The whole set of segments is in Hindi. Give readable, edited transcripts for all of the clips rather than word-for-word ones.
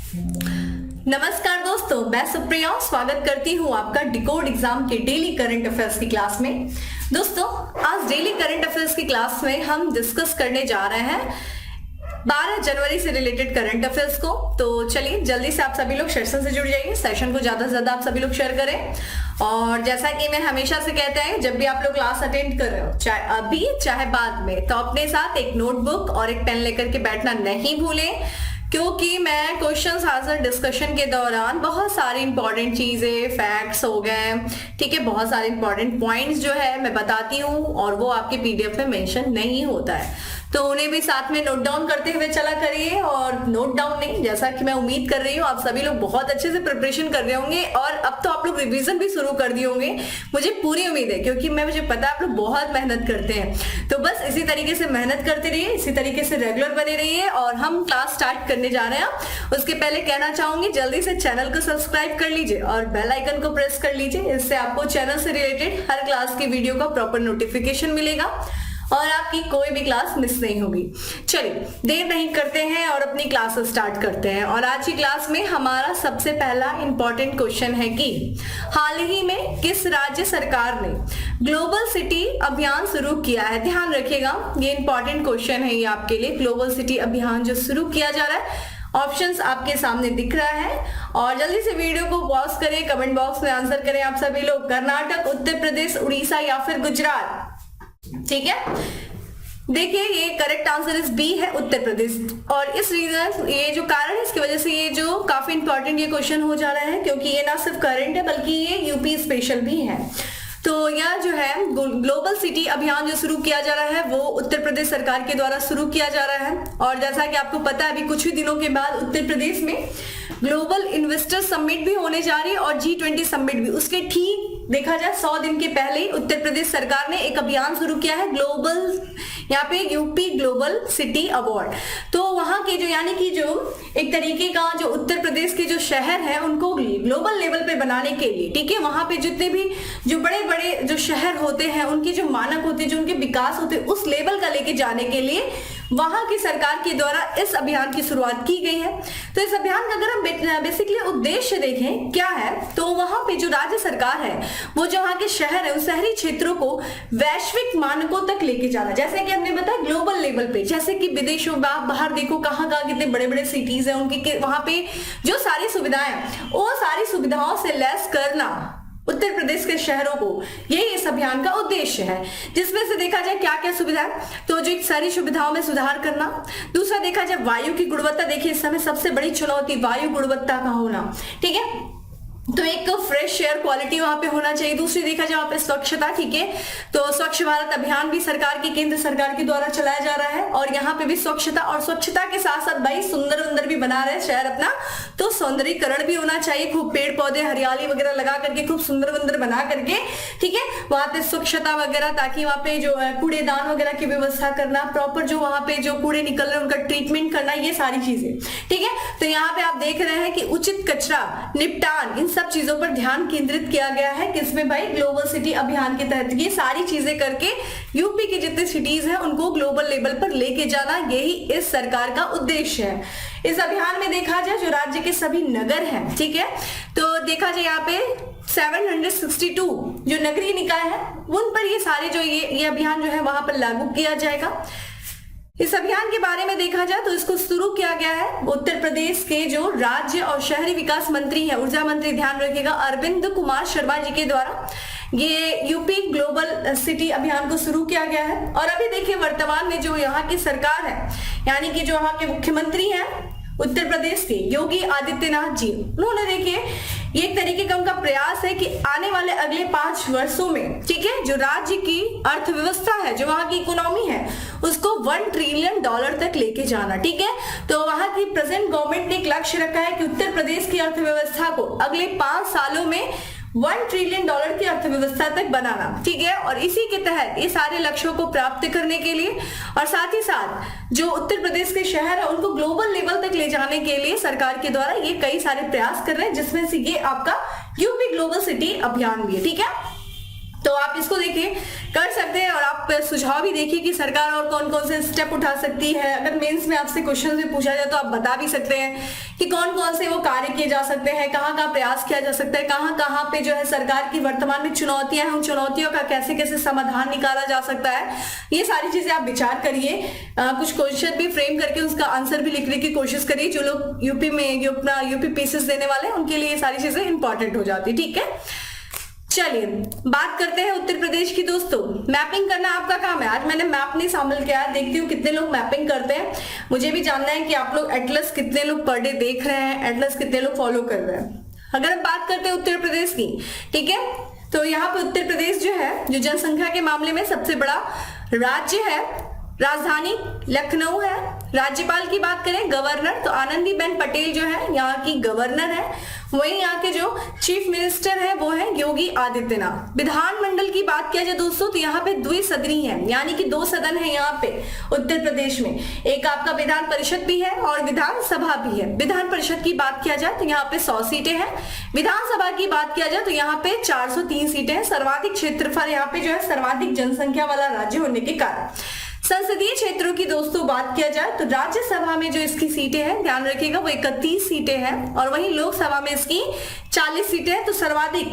नमस्कार दोस्तों, मैं सुप्रिया स्वागत करती हूँ आपका डिकोड एग्जाम के डेली करंट अफेयर्स की क्लास में। दोस्तों, आज डेली करंट अफेयर्स की क्लास में हम डिस्कस करने जा रहे हैं 12 जनवरी से रिलेटेड करंट अफेयर्स को। तो चलिए जल्दी से आप सभी लोग सेशन से जुड़ जाइए, सेशन को ज्यादा से ज्यादा आप सभी लोग शेयर करें। और जैसा कि मैं हमेशा से कहते हैं, जब भी आप लोग क्लास अटेंड कर रहे हो, चाहे अभी चाहे बाद में, तो अपने साथ एक नोटबुक और एक पेन लेकर के बैठना नहीं भूलें, क्योंकि मैं क्वेश्चंस आंसर डिस्कशन के दौरान बहुत सारी इंपॉर्टेंट चीजें, फैक्ट्स हो गए, ठीक है, बहुत सारे इंपॉर्टेंट पॉइंट्स जो है मैं बताती हूँ और वो आपके पीडीएफ में मेंशन नहीं होता है, तो उन्हें भी साथ में नोट डाउन करते हुए चला करिए। और नोट डाउन नहीं, जैसा कि मैं उम्मीद कर रही हूँ आप सभी लोग बहुत अच्छे से प्रिपरेशन कर रहे होंगे और अब तो आप लोग रिवीजन भी शुरू कर दिए होंगे, मुझे पूरी उम्मीद है, क्योंकि मुझे पता है आप लोग बहुत मेहनत करते हैं। तो बस इसी तरीके से मेहनत करते रहिए, इसी तरीके से रेगुलर बने रहिए। और हम क्लास स्टार्ट करने जा रहे हैं, उसके पहले कहना चाहूंगी जल्दी से चैनल को सब्सक्राइब कर लीजिए और बेल आइकन को प्रेस कर लीजिए। इससे आपको चैनल से रिलेटेड हर क्लास की वीडियो का प्रॉपर नोटिफिकेशन मिलेगा और आपकी कोई भी क्लास मिस नहीं होगी। चलिए देर नहीं करते हैं और अपनी क्लास स्टार्ट करते हैं। और आज की क्लास में हमारा सबसे पहला इंपॉर्टेंट क्वेश्चन है कि हाल ही में किस राज्य सरकार ने ग्लोबल सिटी अभियान शुरू किया है। ध्यान रखिएगा, ये इंपॉर्टेंट क्वेश्चन है ये आपके लिए। ग्लोबल सिटी अभियान जो शुरू किया जा रहा है, ऑप्शंस आपके सामने दिख रहा है और जल्दी से वीडियो को पॉज करें, कमेंट बॉक्स में आंसर करें आप सभी लोग। कर्नाटक, उत्तर प्रदेश, उड़ीसा या फिर गुजरात। ठीक है, देखिए ये करेक्ट आंसर इस बी है, उत्तर प्रदेश। और इस रीजन, ये जो कारण है इसकी वजह से ये जो काफी इंपॉर्टेंट ये क्वेश्चन हो जा रहा है, क्योंकि ये ना सिर्फ करंट है बल्कि ये यूपी स्पेशल भी है। तो यह जो है ग्लोबल सिटी अभियान जो शुरू किया जा रहा है वो उत्तर प्रदेश सरकार के द्वारा शुरू किया जा रहा है। और जैसा कि आपको पता है, अभी कुछ ही दिनों के बाद उत्तर प्रदेश में ग्लोबल इन्वेस्टर समिट भी होने जा रही है और G20 समिट भी। उसके ठीक देखा जाए 100 दिन के पहले ही उत्तर प्रदेश सरकार ने एक अभियान शुरू किया है, ग्लोबल, यहाँ पे यूपी ग्लोबल सिटी अवार्ड। तो वहां के जो यानी कि जो एक तरीके का जो उत्तर प्रदेश के जो शहर है उनको ग्लोबल लेवल पे बनाने के लिए, ठीक है, वहां पे जितने भी जो बड़े बड़े जो शहर होते हैं उनके जो मानक होते हैं, जो उनके विकास होते हैं, उस लेवल का लेके जाने के लिए वहां की सरकार के द्वारा इस अभियान की शुरुआत की गई है। तो इस अभियान का अगर हम बेसिकली उद्देश्य देखें क्या है, तो वहां पे जो राज्य सरकार है वो जो वहां के शहर है उन शहरी क्षेत्रों को वैश्विक मानकों तक लेके जाना। जैसे कि हमने बताया ग्लोबल लेवल पे, जैसे कि विदेशों में आप बाहर देखो कहाँ कहाँ कितने बड़े बड़े सिटीज है, उनके वहां पे जो सारी सुविधाएं, वो सारी सुविधाओं से लैस करना उत्तर प्रदेश के शहरों को, यही इस अभियान का उद्देश्य है। जिसमें से देखा जाए क्या क्या सुविधाएं, तो जो सारी सुविधाओं में सुधार करना। दूसरा देखा जाए वायु की गुणवत्ता, देखिए इस समय सबसे बड़ी चुनौती वायु गुणवत्ता का होना, ठीक है, तो एक फ्रेश एयर क्वालिटी वहां पे होना चाहिए। दूसरी देखा जाए वहां पे स्वच्छता, ठीक है, तो स्वच्छ भारत अभियान भी सरकार की, केंद्र सरकार के द्वारा चलाया जा रहा है और यहाँ पे भी स्वच्छता, और स्वच्छता के साथ साथ भाई सुंदर उंदर भी बना रहे शहर अपना, तो सौंदर्यीकरण भी होना चाहिए, खूब पेड़ पौधे हरियाली वगैरह लगा करके खूब सुंदर उंदर बना करके, ठीक है, वहां पे स्वच्छता वगैरह, ताकि वहां पे जो कूड़ेदान वगैरह की व्यवस्था करना, प्रॉपर जो वहां पे जो कूड़े निकल रहे हैं उनका ट्रीटमेंट करना, ये सारी चीजें, ठीक है। तो यहाँ पे आप देख रहे हैं कि उचित कचरा निपटान, इन सब चीजों पर ध्यान केंद्रित किया गया है। किसमें भाई, ग्लोबल सिटी अभियान के तहत ये सारी चीजें करके यूपी की जितनी सिटीज हैं उनको ग्लोबल लेवल पर लेके जाना, यही इस सरकार का उद्देश्य है। इस अभियान में देखा जाए जो राज्य के सभी नगर हैं, ठीक है, तो देखा जाए यहाँ पे 762 जो नगरीय निकाय है उन पर ये सारे जो ये अभियान जो है वहां पर लागू किया जाएगा। इस अभियान के बारे में देखा जाए तो इसको शुरू किया गया है उत्तर प्रदेश के जो राज्य और शहरी विकास मंत्री हैं, ऊर्जा मंत्री, ध्यान रखिएगा, अरविंद कुमार शर्मा जी के द्वारा ये यूपी ग्लोबल सिटी अभियान को शुरू किया गया है। और अभी देखिए वर्तमान में जो यहाँ की सरकार है, यानी कि जो यहाँ के मुख्यमंत्री हैं उत्तर प्रदेश के योगी आदित्यनाथ जी, उन्होंने देखिए ये एक तरीके का उनका प्रयास है कि आने वाले अगले 5 वर्षों में, ठीक है, जो राज्य की अर्थव्यवस्था है, जो वहां की इकोनॉमी है, उसको $1 ट्रिलियन तक लेके जाना, ठीक है। तो वहां की प्रेजेंट गवर्नमेंट ने एक लक्ष्य रखा है कि उत्तर प्रदेश की अर्थव्यवस्था को अगले 5 सालों में $1 ट्रिलियन की अर्थव्यवस्था तक बनाना, ठीक है। और इसी के तहत ये सारे लक्ष्यों को प्राप्त करने के लिए और साथ ही साथ जो उत्तर प्रदेश के शहर है उनको ग्लोबल लेवल तक ले जाने के लिए सरकार के द्वारा ये कई सारे प्रयास कर रहे हैं, जिसमें से ये आपका यूपी ग्लोबल सिटी अभियान भी है, ठीक है। तो आप इसको देखिए कर सकते हैं और आप सुझाव भी देखिए कि सरकार और कौन कौन से स्टेप उठा सकती है। अगर मेंस में आपसे क्वेश्चन भी पूछा जाए तो आप बता भी सकते हैं कि कौन कौन से वो कार्य किए जा सकते हैं, कहाँ कहाँ प्रयास किया जा सकता है, कहाँ कहाँ पे जो है सरकार की वर्तमान में चुनौतियां हैं, उन चुनौतियों का कैसे कैसे समाधान निकाला जा सकता है। ये सारी चीजें आप विचार करिए, कुछ क्वेश्चन भी फ्रेम करके उसका आंसर भी लिखने की कोशिश करिए। जो लोग यूपी में अपना यूपी पीसीएस देने वाले हैं उनके लिए ये सारी चीजें इंपॉर्टेंट हो जाती है। ठीक है, चलिए बात करते हैं उत्तर प्रदेश की। दोस्तों मैपिंग करना आपका काम है। आज मैंने मैप नहीं शामिल किया, देखती हूँ कितने लोग मैपिंग करते हैं। मुझे भी जानना है कि आप लोग एटलस कितने लोग पर डे देख रहे हैं, एटलस कितने लोग फॉलो कर रहे हैं। अगर हम बात करते हैं उत्तर प्रदेश की, ठीक है, तो यहाँ पे उत्तर प्रदेश जो है जो जनसंख्या के मामले में सबसे बड़ा राज्य है, राजधानी लखनऊ है। राज्यपाल की बात करें, गवर्नर, तो आनंदीबेन पटेल जो है यहाँ की गवर्नर है। वहीं यहाँ के जो चीफ मिनिस्टर है वो है योगी आदित्यनाथ। विधानमंडल की बात किया जाए दोस्तों तो यहाँ पे द्विसदनी है, यानी कि 2 सदन है यहाँ पे उत्तर प्रदेश में। एक आपका विधान परिषद भी है और विधानसभा भी है। विधान परिषद की बात किया जाए तो यहाँ पे 100 सीटें हैं। विधानसभा की बात किया जाए तो यहाँ पे 403 सीटें हैं। सर्वाधिक क्षेत्रफल यहाँ पे जो है सर्वाधिक जनसंख्या वाला राज्य होने के कारण। संसदीय क्षेत्रों की दोस्तों बात किया जाए तो राज्यसभा में जो इसकी सीटें हैं, ध्यान रखिएगा, वो 31 सीटें हैं और वहीं लोकसभा में इसकी 40 सीटें हैं। तो सर्वाधिक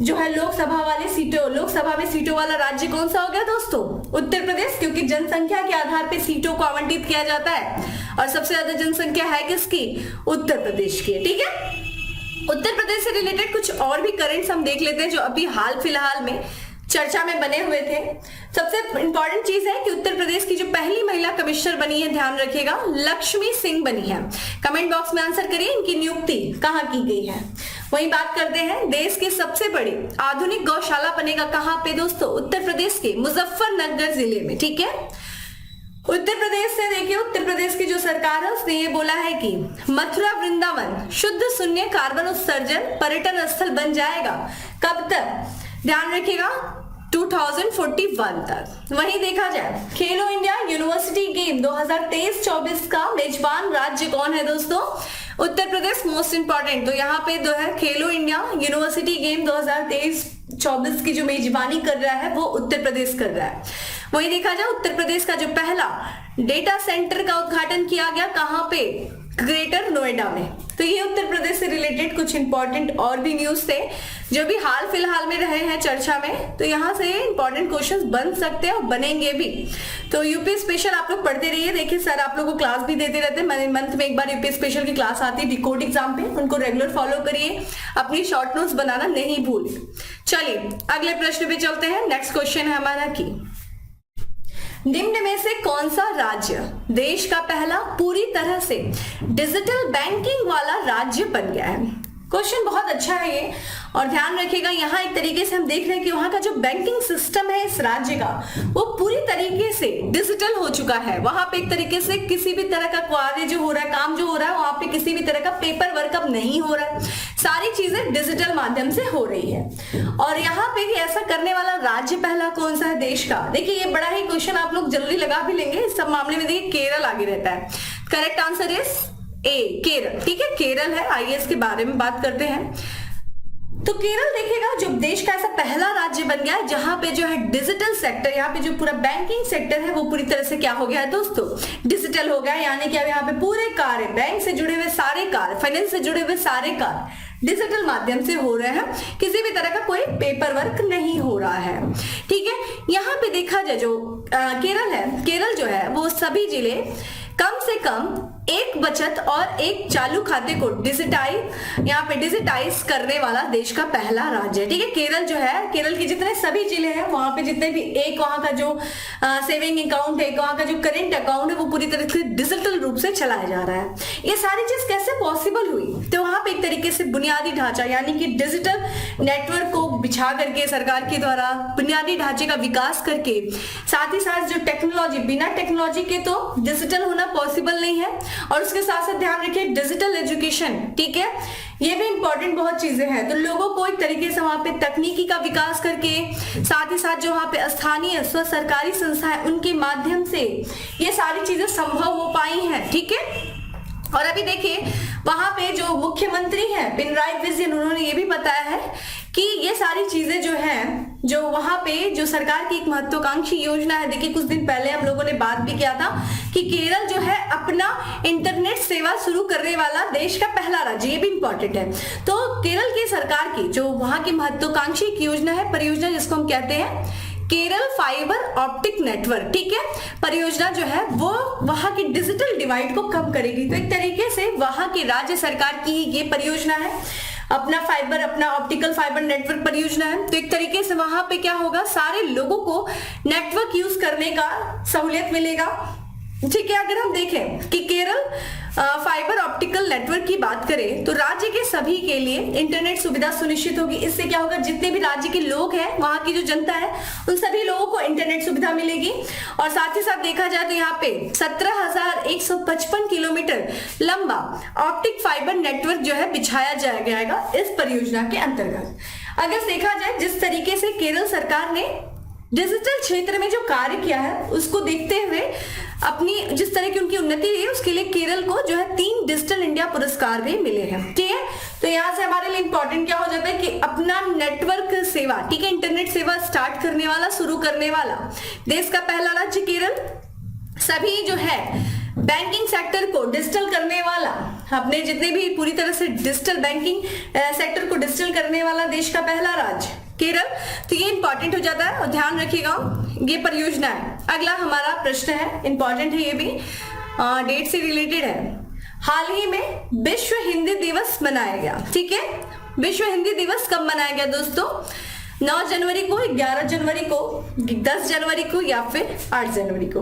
जो है लोकसभा में सीटों वाला राज्य कौन सा हो गया दोस्तों? उत्तर प्रदेश, क्योंकि जनसंख्या के आधार पर सीटों को आवंटित किया जाता है और सबसे ज्यादा जनसंख्या है किसकी? उत्तर प्रदेश की। ठीक है, उत्तर प्रदेश से रिलेटेड कुछ और भी करेंट्स हम देख लेते हैं जो अभी हाल फिलहाल में चर्चा में बने हुए थे। सबसे इंपॉर्टेंट चीज है कि उत्तर प्रदेश की जो पहली महिला कमिश्नर बनी है, ध्यान रखिएगा, लक्ष्मी सिंह बनी है। कमेंट बॉक्स में आंसर करिए इनकी नियुक्ति कहां की गई है। वहीं बात करते हैं देश की सबसे बड़ी आधुनिक गौशाला बनेगा कहां पे दोस्तों? उत्तर प्रदेश के मुजफ्फरनगर जिले में। ठीक है, उत्तर प्रदेश से देखिए, उत्तर प्रदेश की जो सरकार है उसने ये बोला है कि मथुरा वृंदावन शुद्ध शून्य कार्बन उत्सर्जन पर्यटन स्थल बन जाएगा। कब तक? ध्यान रखिएगा 2041 तक। वहीं देखा जाए खेलो इंडिया यूनिवर्सिटी गेम 2023-24 का मेजबान राज्य कौन है दोस्तों? उत्तर प्रदेश। मोस्ट इंपॉर्टेंट, तो यहाँ पे जो है खेलो इंडिया यूनिवर्सिटी गेम 2023-24 की जो मेजबानी कर रहा है वो उत्तर प्रदेश कर रहा है। वहीं देखा जाए उत्तर प्रदेश का जो पहला डेटा सेंटर का उद्घाटन किया गया कहां पे? ग्रेटर नोएडा में। तो ये उत्तर प्रदेश से रिलेटेड कुछ इंपॉर्टेंट और भी न्यूज थे जो भी हाल फिलहाल में रहे हैं चर्चा में। तो यहाँ से इंपॉर्टेंट क्वेश्चंस बन सकते हैं और बनेंगे भी। तो यूपी स्पेशल आप लोग पढ़ते रहिए। देखिए सर आप लोगों को क्लास भी देते रहते हैं, मंथ में एक बार यूपी स्पेशल की क्लास आती है डिकोड एग्जाम पे, उनको रेगुलर फॉलो करिए, अपनी शॉर्ट नोट्स बनाना नहीं भूलिए। चलिए अगले प्रश्न पे चलते हैं। नेक्स्ट क्वेश्चन है हमारा कि निम्न में से कौन सा राज्य देश का पहला पूरी तरह से डिजिटल बैंकिंग वाला राज्य बन गया है? क्वेश्चन बहुत अच्छा है ये, और ध्यान रखिएगा यहाँ एक तरीके से हम देख रहे हैं कि वहां का जो बैंकिंग सिस्टम है इस राज्य का वो पूरी तरीके से डिजिटल हो चुका है। वहां पे एक तरीके से किसी भी तरह का कार्य जो हो रहा है, काम जो हो रहा है, वहां पे किसी भी तरह का पेपर वर्क अब नहीं हो रहा है, सारी चीजें डिजिटल माध्यम से हो रही है। और यहाँ पे ऐसा करने वाला राज्य पहला कौन सा है देश का? देखिए ये बड़ा ही क्वेश्चन आप लोग जल्दी लगा भी लेंगे। इस सब मामले में देखिए केरल आगे रहता है। Correct answer is a, Kerala. ठीक है, केरल है। आइए इसके बारे में बात करते हैं। तो केरल देखिएगा जो देश का ऐसा पहला राज्य बन गया है जहां पे जो है डिजिटल सेक्टर, यहाँ पे जो पूरा बैंकिंग सेक्टर है वो पूरी तरह से क्या हो गया है दोस्तों? डिजिटल हो गया है। यानी कि अब यहाँ पे पूरे कार्य, बैंक से जुड़े हुए सारे कार्य, फाइनेंस से जुड़े हुए सारे कार्य डिजिटल माध्यम से हो रहे हैं। किसी भी तरह का कोई पेपर वर्क नहीं हो रहा है। ठीक है, यहाँ पे देखा जाए जो केरल है, केरल जो है वो सभी जिले कम से कम एक बचत और एक चालू खाते को यहाँ पे डिजिटाइज करने वाला देश का पहला राज्य है। ठीक है, केरल जो है, केरल के जितने सभी जिले हैं वहां पे जितने भी एक वहां का जो सेविंग अकाउंट है, वहां का जो करेंट अकाउंट है वो पूरी तरह से डिजिटल रूप से चलाया जा रहा है। ये सारी चीज कैसे पॉसिबल हुई? तो वहां पे एक तरीके से बुनियादी ढांचा यानी कि डिजिटल नेटवर्क को बिछा करके सरकार के द्वारा बुनियादी ढांचे का विकास करके, साथ ही साथ जो टेक्नोलॉजी, बिना टेक्नोलॉजी के तो डिजिटल होना पॉसिबल नहीं है। और उसके साथ साथ ध्यान रखिए डिजिटल एजुकेशन, ठीक है, ये भी इंपॉर्टेंट बहुत चीजें हैं। तो लोगों को एक तरीके से वहां पे तकनीकी का विकास करके, साथ ही साथ जो वहां पे स्थानीय स्व सरकारी संस्थाएं उनके माध्यम से ये सारी चीजें संभव हो पाई हैं। ठीक है, और अभी देखिए वहां पे जो मुख्यमंत्री हैं पिनराई विजयन, उन्होंने ये भी बताया है कि ये सारी चीजें जो है, जो वहां पे जो सरकार की एक महत्वाकांक्षी योजना है। देखिए कुछ दिन पहले हम लोगों ने बात भी किया था कि केरल जो है अपना इंटरनेट सेवा शुरू करने वाला देश का पहला राज्य, ये भी इंपॉर्टेंट है। तो केरल की सरकार की जो वहां की महत्वाकांक्षी एक योजना है, परियोजना जिसको हम कहते हैं केरल फाइबर ऑप्टिक नेटवर्क, ठीक है, परियोजना जो है वो वहां की डिजिटल डिवाइड को कम करेगी। तो एक तरीके से वहां की राज्य सरकार की ये परियोजना है, अपना ऑप्टिकल फाइबर नेटवर्क परियोजना है। तो एक तरीके से वहां पे क्या होगा, सारे लोगों को नेटवर्क यूज करने का सहूलियत मिलेगा, ठीक है। अगर हम देखें कि केरल फाइबर ऑप्टिकल नेटवर्क की बात करें तो राज्य के सभी के लिए इंटरनेट सुविधा सुनिश्चित होगी। इससे क्या होगा, जितने भी राज्य के लोग हैं, वहां की जो जनता है, उन सभी लोगों को इंटरनेट सुविधा मिलेगी। और साथ ही साथ देखा जाए तो यहाँ पे 17,155 किलोमीटर लंबा ऑप्टिक फाइबर नेटवर्क जो है बिछाया जाएगा इस परियोजना के अंतर्गत। अगर देखा जाए जिस तरीके से केरल सरकार ने डिजिटल क्षेत्र में जो कार्य किया है उसको देखते हुए अपनी जिस तरह की उनकी उन्नति है, उसके लिए केरल को जो है 3 डिजिटल इंडिया पुरस्कार भी मिले हैं, ठीक है। तो यहाँ से हमारे लिए इंपॉर्टेंट क्या हो जाता है कि अपना नेटवर्क सेवा, ठीक है, इंटरनेट सेवा स्टार्ट करने वाला, शुरू करने वाला देश का पहला राज्य केरल, सभी जो है बैंकिंग सेक्टर को डिजिटल करने वाला, अपने जितने भी पूरी तरह से डिजिटल बैंकिंग सेक्टर को डिजिटल करने वाला देश का पहला राज्य केरल। तो ये इंपॉर्टेंट हो जाता है और ध्यान रखिएगा ये परियोजना है। अगला हमारा प्रश्न है, इंपॉर्टेंट है ये भी, डेट से रिलेटेड है। हाल ही में विश्व हिंदी दिवस मनाया गया, ठीक है। विश्व हिंदी दिवस कब मनाया गया दोस्तों? 9 जनवरी को, 11 जनवरी को, 10 जनवरी को या फिर 8 जनवरी को?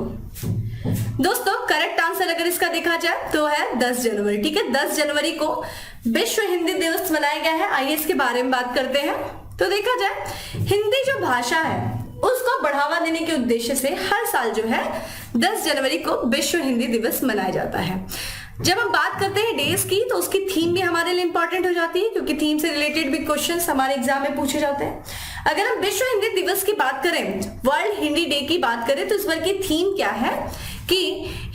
दोस्तों करेक्ट आंसर अगर इसका देखा जाए तो है 10 जनवरी, ठीक है। 10 जनवरी को विश्व हिंदी दिवस मनाया गया है। आइए इसके बारे में बात करते हैं। तो देखा जाए हिंदी जो भाषा है उसको बढ़ावा देने के उद्देश्य से हर साल जो है 10 जनवरी को विश्व हिंदी दिवस मनाया जाता है। जब हम बात करते हैं डेज की तो उसकी थीम भी हमारे लिए इंपॉर्टेंट हो जाती है, क्योंकि थीम से रिलेटेड भी क्वेश्चंस हमारे एग्जाम में पूछे जाते हैं। अगर हम विश्व हिंदी दिवस की बात करें, वर्ल्ड हिंदी डे की बात करें, तो इस बार की थीम क्या है कि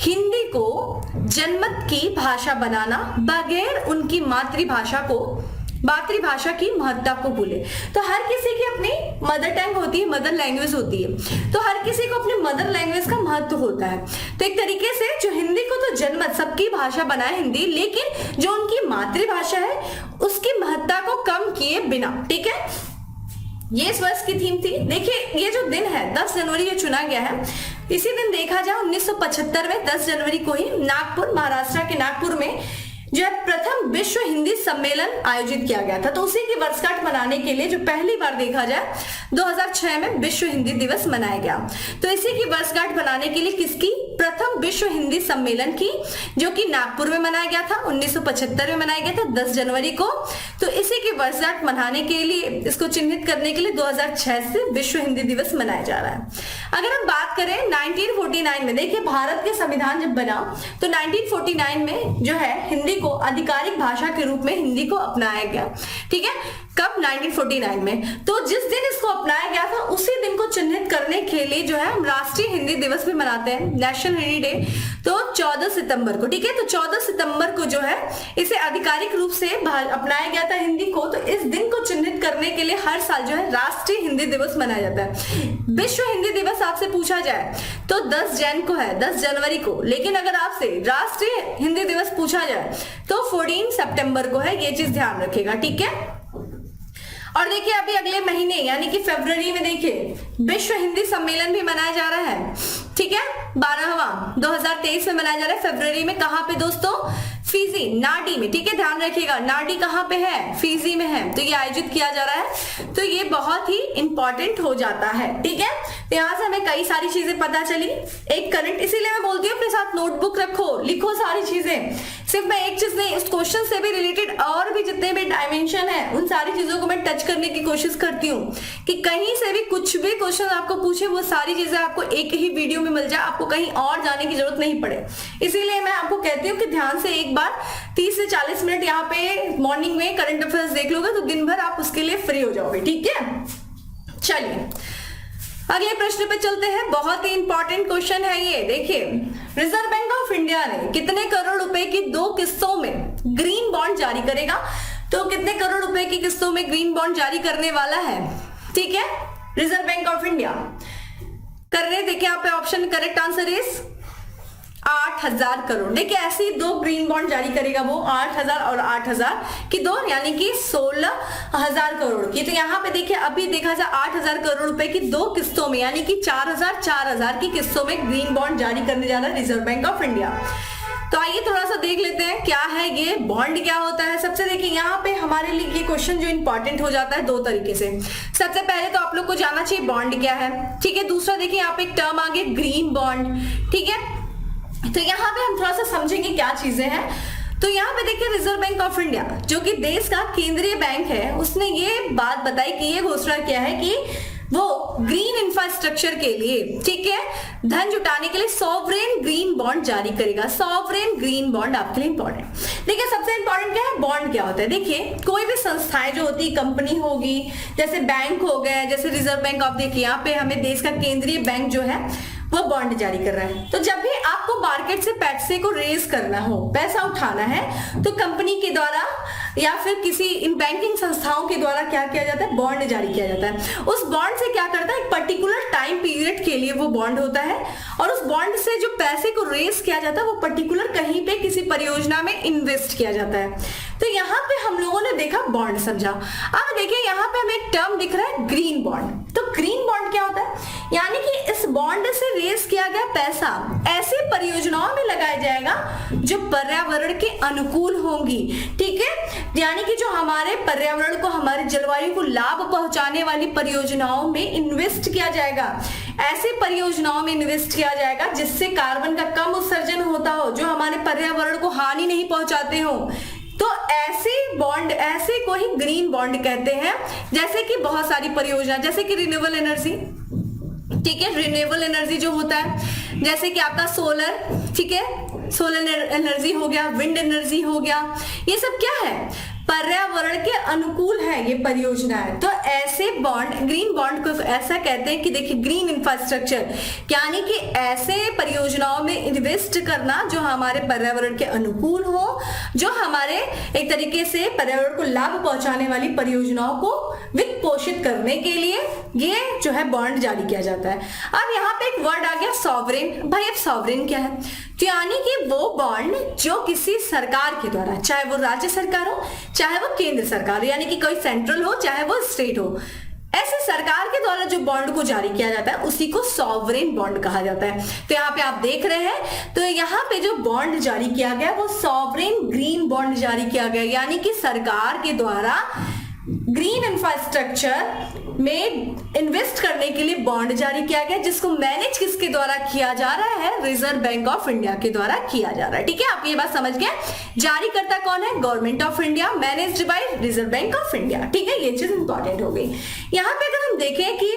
हिंदी को जनमत की भाषा बनाना बगैर उनकी मातृभाषा की महत्ता को भूले। तो हर किसी की अपनी मदर टंग होती है, मदर लैंग्वेज होती है, तो हर किसी को अपनी मदर लैंग्वेज का महत्व होता है। तो एक तरीके से जो हिंदी को तो जनमत सबकी भाषा बनाए हिंदी, लेकिन जो उनकी मातृभाषा है उसकी महत्ता को कम किए बिना, ठीक है। ये इस वर्ष की थीम थी। देखिए ये जो दिन है 10 जनवरी जो चुना गया है, इसी दिन देखा जाए 1975 में 10 जनवरी को ही नागपुर, महाराष्ट्र के नागपुर में जो है प्रथम विश्व हिंदी सम्मेलन आयोजित किया गया था। तो उसी की वर्षगांठ मनाने के लिए जो पहली बार देखा जाए 2006 में विश्व हिंदी दिवस मनाया गया। तो इसी की वर्षगांठ मनाने के लिए किसकी? प्रथम विश्व हिंदी सम्मेलन की, जो कि नागपुर में मनाया गया था, 1975 में मनाया गया था 10 जनवरी को। तो इसी की वर्षगांठ मनाने के लिए, इसको चिन्हित करने के लिए 2006 से विश्व हिंदी दिवस मनाया जा रहा है। अगर हम बात करें 1949 में, देखिए भारत के संविधान जब बना तो 1949 में जो है हिंदी को आधिकारिक भाषा के रूप में हिंदी को अपनाया गया, ठीक है। कब? 1949 में। तो जिस दिन इसको अपनाया गया था उसी दिन को चिन्हित करने के लिए जो है हम राष्ट्रीय हिंदी दिवस भी मनाते हैं, नेशनल हिंदी डे, तो 14 सितंबर को, ठीक है। तो 14 सितंबर को जो है इसे आधिकारिक रूप से अपनाया गया था हिंदी को। तो इस दिन को चिन्हित करने के लिए हर साल जो है राष्ट्रीय हिंदी दिवस मनाया जाता है। विश्व हिंदी दिवस आपसे पूछा जाए तो 10 जैन को है, 10 जनवरी को, लेकिन अगर आपसे राष्ट्रीय हिंदी दिवस पूछा जाए तो 14 सितंबर को है। ये चीज ध्यान रखिएगा, ठीक है। और देखिए अभी अगले महीने यानी कि फरवरी में देखिए विश्व हिंदी सम्मेलन भी मनाया जा रहा है, ठीक है। 12वां 2023 में मनाया जा रहा है फरवरी में। कहां पे दोस्तों? फिजी, नाडी में, ठीक है। ध्यान रखिएगा नाडी कहां पे है? फिजी में है। तो ये आयोजित किया जा रहा है, तो ये बहुत ही इंपॉर्टेंट हो जाता है, ठीक है। तो यहाँ से हमें कई सारी चीजें पता चली, एक करंट, इसीलिए मैं बोलती हूँ अपने साथ नोटबुक रखो, लिखो सारी चीजें। सिर्फ मैं एक चीज नहीं, उस क्वेश्चन से भी रिलेटेड और भी जितने भी डायमेंशन है उन सारी चीजों को मैं टच करने की कोशिश करती हूँ कि कहीं से भी कुछ भी क्वेश्चन आपको पूछे वो सारी चीजें आपको एक ही वीडियो में मिल जाए, आपको कहीं और जाने की जरूरत नहीं पड़े। इसीलिए मैं आपको कहती हूँ कि ध्यान से एक बार 30 से 40 मिनट यहाँ पे मॉर्निंग में करंट अफेयर्स देख लोगे तो दिन भर आप उसके लिए फ्री हो जाओगे, ठीक है। चलिए अगले प्रश्न पे चलते हैं। बहुत ही इंपॉर्टेंट क्वेश्चन है ये। देखिए रिजर्व बैंक ऑफ इंडिया ने कितने करोड़ रुपए की 2 किस्तों में ग्रीन बॉन्ड जारी करेगा? तो कितने करोड़ रुपए की किस्तों में ग्रीन बॉन्ड जारी करने वाला है, ठीक है, रिजर्व बैंक ऑफ इंडिया। कर रहे देखिए यहाँ पे option correct answer is 8,000 crore. देखिए ऐसी दो ग्रीन बॉन्ड जारी करेगा वो 8,000 और 8,000 की दो, यानी कि 16,000 करोड़ की। तो यहाँ पे देखिए अभी देखा जाए 8,000 करोड़ रुपए की दो किस्तों में, यानी कि 4,000 की किस्तों में ग्रीन बॉन्ड जारी करने जा रहा है रिजर्व बैंक ऑफ इंडिया। तो आइए थोड़ा सा देख लेते हैं क्या है ये बॉन्ड, क्या होता है। सबसे देखिए यहाँ पे हमारे लिए ये क्वेश्चन जो इंपॉर्टेंट हो जाता है दो तरीके से। सबसे पहले तो आप लोग को जानना चाहिए बॉन्ड क्या है, ठीक है। दूसरा देखिए यहाँ पे एक टर्म आ गया ग्रीन बॉन्ड, ठीक है। तो यहाँ पे हम थोड़ा सा समझेंगे क्या चीजें हैं। तो यहाँ पे देखिए रिजर्व बैंक ऑफ इंडिया जो कि देश का केंद्रीय बैंक है, उसने ये बात बताई कि ये घोषणा किया है कि वो ग्रीन इंफ्रास्ट्रक्चर के लिए, ठीक है, धन जुटाने के लिए सॉवरेन ग्रीन बॉन्ड जारी करेगा। सॉवरेन ग्रीन बॉन्ड आपके लिए इंपॉर्टेंट। देखिए सबसे इंपॉर्टेंट क्या है, बॉन्ड क्या होता है। देखिए कोई भी संस्थाएं जो होती है, कंपनी होगी, जैसे बैंक हो गए, जैसे रिजर्व बैंक ऑफ, देखिए यहाँ पे हमें देश का केंद्रीय बैंक जो है वो बॉन्ड जारी कर रहा है। तो जब भी आपको मार्केट से पैसे को रेज करना हो, पैसा उठाना है, तो कंपनी के द्वारा या फिर किसी इन बैंकिंग संस्थाओं के द्वारा क्या किया जाता है, बॉन्ड जारी किया जाता है। उस बॉन्ड से क्या करता है, एक पर्टिकुलर टाइम पीरियड के लिए वो बॉन्ड होता है, और उस बॉन्ड से जो पैसे को रेज किया जाता है वो पर्टिकुलर कहीं पे किसी परियोजना में इन्वेस्ट किया जाता है। तो यहाँ पे हम लोगों ने देखा बॉन्ड समझा। अब देखिए यहाँ पे हमें एक टर्म दिख रहा है ग्रीन बॉन्ड। तो ग्रीन बॉन्ड क्या होता है, यानी कि इस बॉन्ड से रेज किया गया पैसा ऐसी परियोजनाओं में लगाया जाएगा जो पर्यावरण के अनुकूल होंगी, ठीक है। यानी कि जो हमारे पर्यावरण को, हमारे जलवायु को लाभ पहुंचाने वाली परियोजनाओं में इन्वेस्ट किया जाएगा। ऐसी परियोजनाओं में इन्वेस्ट किया जाएगा जिससे कार्बन का कम उत्सर्जन होता हो, जो हमारे पर्यावरण को हानि नहीं पहुंचाते हो। तो ऐसे बॉन्ड, ऐसे को ही ग्रीन बॉन्ड कहते हैं। जैसे कि बहुत सारी परियोजना, जैसे कि रिन्यूएबल एनर्जी, ठीक है, रिन्यूएबल एनर्जी जो होता है, जैसे कि आपका सोलर, ठीक है, सोलर एनर्जी हो गया, विंड एनर्जी हो गया, ये सब क्या है, पर्यावरण के अनुकूल है ये परियोजना है। तो ऐसे बॉन्ड, ग्रीन बॉन्ड को ऐसा कहते हैं कि देखिए ग्रीन इंफ्रास्ट्रक्चर, यानी कि ऐसे परियोजनाओं में इन्वेस्ट करना जो हमारे पर्यावरण के अनुकूल हो, जो हमारे एक तरीके से पर्यावरण को लाभ पहुंचाने वाली परियोजनाओं को वित्त पोषित करने के लिए ये जो है बॉन्ड जारी किया जाता है। अब यहाँ पे एक वर्ड आ गया सॉवरेन। भाई अब सॉवरेन क्या है, तो यानी कि वो बॉन्ड जो किसी सरकार के द्वारा, चाहे वो राज्य सरकार हो, चाहे वो केंद्र सरकार हो, यानी कि कोई सेंट्रल हो, चाहे वो स्टेट हो, ऐसे सरकार के द्वारा जो बॉन्ड को जारी किया जाता है उसी को सॉवरेन बॉन्ड कहा जाता है। तो यहाँ पे आप देख रहे हैं, तो यहाँ पे जो बॉन्ड जारी किया गया वो सॉवरेन ग्रीन बॉन्ड जारी किया गया, यानी कि सरकार के द्वारा ग्रीन इंफ्रास्ट्रक्चर में इन्वेस्ट करने के लिए बॉन्ड जारी किया गया, जिसको मैनेज किसके द्वारा किया जा रहा है, रिजर्व बैंक ऑफ इंडिया के द्वारा किया जा रहा है। ठीक है, आप ये बात समझ गए। जारी करता कौन है, government of India, managed by reserve bank of India. ठीक है, ये चीज इंपॉर्टेंट हो गई। यहाँ पे अगर हम देखें कि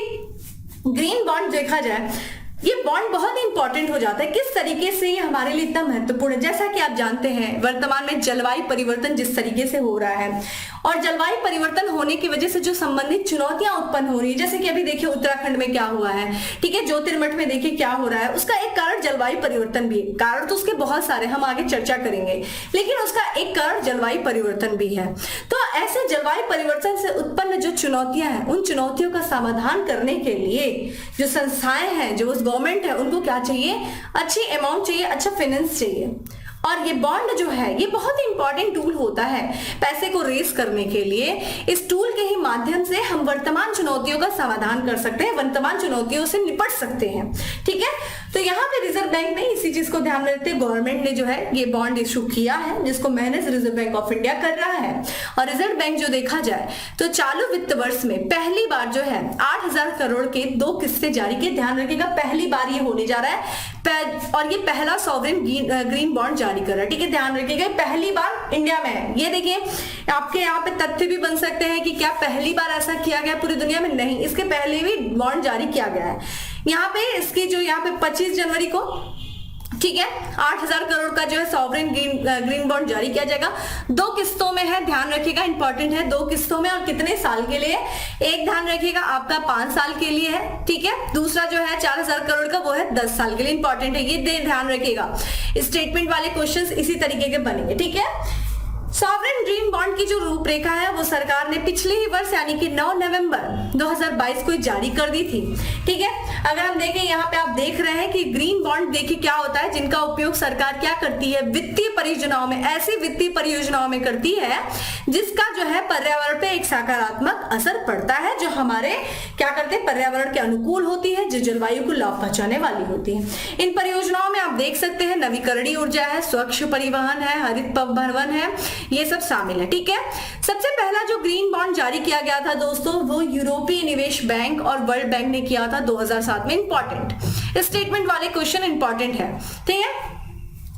ग्रीन बॉन्ड देखा जाए, ये बॉन्ड बहुत ही इंपॉर्टेंट हो जाता है। किस तरीके से ये हमारे लिए इतना महत्वपूर्ण है, जैसा कि आप जानते हैं वर्तमान में जलवायु परिवर्तन जिस तरीके से हो रहा है, और जलवायु परिवर्तन होने की वजह से जो संबंधित चुनौतियां उत्पन्न हो रही है, जैसे कि अभी देखिए उत्तराखंड में क्या हुआ है, ठीक है, ज्योतिर्मठ में देखिए क्या हो रहा है, उसका एक कारण जलवायु परिवर्तन भी है। कारण तो उसके बहुत सारे, हम आगे चर्चा करेंगे, लेकिन उसका एक कारण जलवायु परिवर्तन भी है। तो ऐसे जलवायु परिवर्तन से उत्पन्न जो चुनौतियां हैं, उन चुनौतियों का समाधान करने के लिए जो संस्थाएं हैं, जो गवर्नमेंट है, उनको क्या चाहिए, अच्छी अमाउंट चाहिए, अच्छा फाइनेंस चाहिए। और ये बॉन्ड जो है ये बहुत ही इंपॉर्टेंट टूल होता है पैसे को रेस करने के लिए। इस टूल के ही माध्यम से हम वर्तमान चुनौतियों का समाधान कर सकते हैं, वर्तमान चुनौतियों से निपट सकते हैं। ठीक है, तो यहाँ पे रिजर्व बैंक ने इसी चीज को ध्यान में रखते हुए गवर्नमेंट ने जो है ये बॉन्ड इशू किया है, जिसको manage reserve bank of India कर रहा है। और रिजर्व बैंक जो देखा जाए तो चालू वित्त वर्ष में पहली बार जो है 8,000 करोड़ के 2 किस्तें जारी किए। ध्यान रखिएगा, पहली बार ये होने जा रहा है, और ये पहला सॉवरेन ग्रीन बॉन्ड जारी कर रहा है। ठीक है, ध्यान रखिएगा, पहली बार इंडिया में है। ये देखिए आपके यहाँ पे तथ्य भी बन सकते हैं कि क्या पहली बार ऐसा किया गया पूरी दुनिया में, नहीं, इसके पहले भी बॉन्ड जारी किया गया है। यहाँ पे इसकी जो यहाँ पे 25 जनवरी को, ठीक है, 8,000 करोड़ का जो है सॉवरेन ग्रीन बॉन्ड जारी किया जाएगा। 2 किस्तों में है, ध्यान रखिएगा, इंपॉर्टेंट है, 2 किस्तों में। और कितने साल के लिए, एक ध्यान रखिएगा आपका 5 साल के लिए है। ठीक है, दूसरा जो है 4,000 करोड़ का वो है 10 साल के लिए, इंपॉर्टेंट है, ये ध्यान रखिएगा। स्टेटमेंट वाले क्वेश्चंस इसी तरीके के बनेंगे। ठीक है, सॉवरेन ग्रीन बॉन्ड की जो रूपरेखा है वो सरकार ने पिछले ही वर्ष यानी कि 9 नवंबर 2022 को जारी कर दी थी। ठीक है, अगर हम देखें यहाँ पे आप देख रहे हैं कि ग्रीन बॉन्ड देखिए क्या होता है, जिनका उपयोग सरकार क्या करती है, वित्तीय परियोजनाओं में, ऐसी वित्तीय परियोजनाओं में करती है जिसका जो है पर्यावरण पे एक सकारात्मक असर पड़ता है, जो हमारे क्या करते हैं, पर्यावरण के अनुकूल होती है, जो जलवायु को लाभ पहुंचाने वाली होती है। इन परियोजनाओं में आप देख सकते हैं नवीकरणीय ऊर्जा है, स्वच्छ परिवहन है, हरित परिवहन है, ये सब शामिल है। ठीक है, सबसे पहला जो ग्रीन बॉन्ड जारी किया गया था दोस्तों वो यूरोपीय निवेश बैंक और वर्ल्ड बैंक ने किया था 2007 में। इंपॉर्टेंट स्टेटमेंट वाले क्वेश्चन इंपॉर्टेंट है। ठीक है,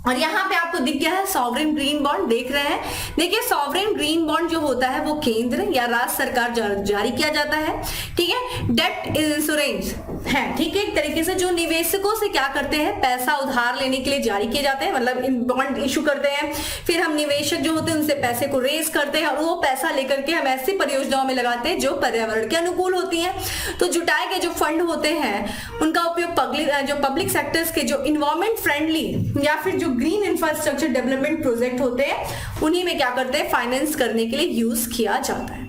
और यहाँ पे आपको दिख गया है सॉवरेन ग्रीन बॉन्ड, देख रहे हैं। देखिए सॉवरेन ग्रीन बॉन्ड जो होता है वो केंद्र या राज्य सरकार जारी किया जाता है। ठीक है, डेट इंश्योरेंस है। ठीक है, एक तरीके से जो निवेशकों से क्या करते हैं, पैसा उधार लेने के लिए जारी किए जाते हैं, मतलब इन बॉन्ड इशू करते हैं, फिर हम निवेशक जो होते हैं उनसे पैसे को रेज करते हैं और वो पैसा लेकर के हम ऐसी परियोजनाओं में लगाते हैं जो पर्यावरण के अनुकूल होती हैं। तो जुटाए गए जो फंड होते हैं उनका उपयोग पब्लिक सेक्टर्स के जो इन्वायरमेंट फ्रेंडली या फिर जो ग्रीन इंफ्रास्ट्रक्चर डेवलपमेंट प्रोजेक्ट होते हैं उन्हीं में क्या करते हैं, फाइनेंस करने के लिए यूज किया जाता है।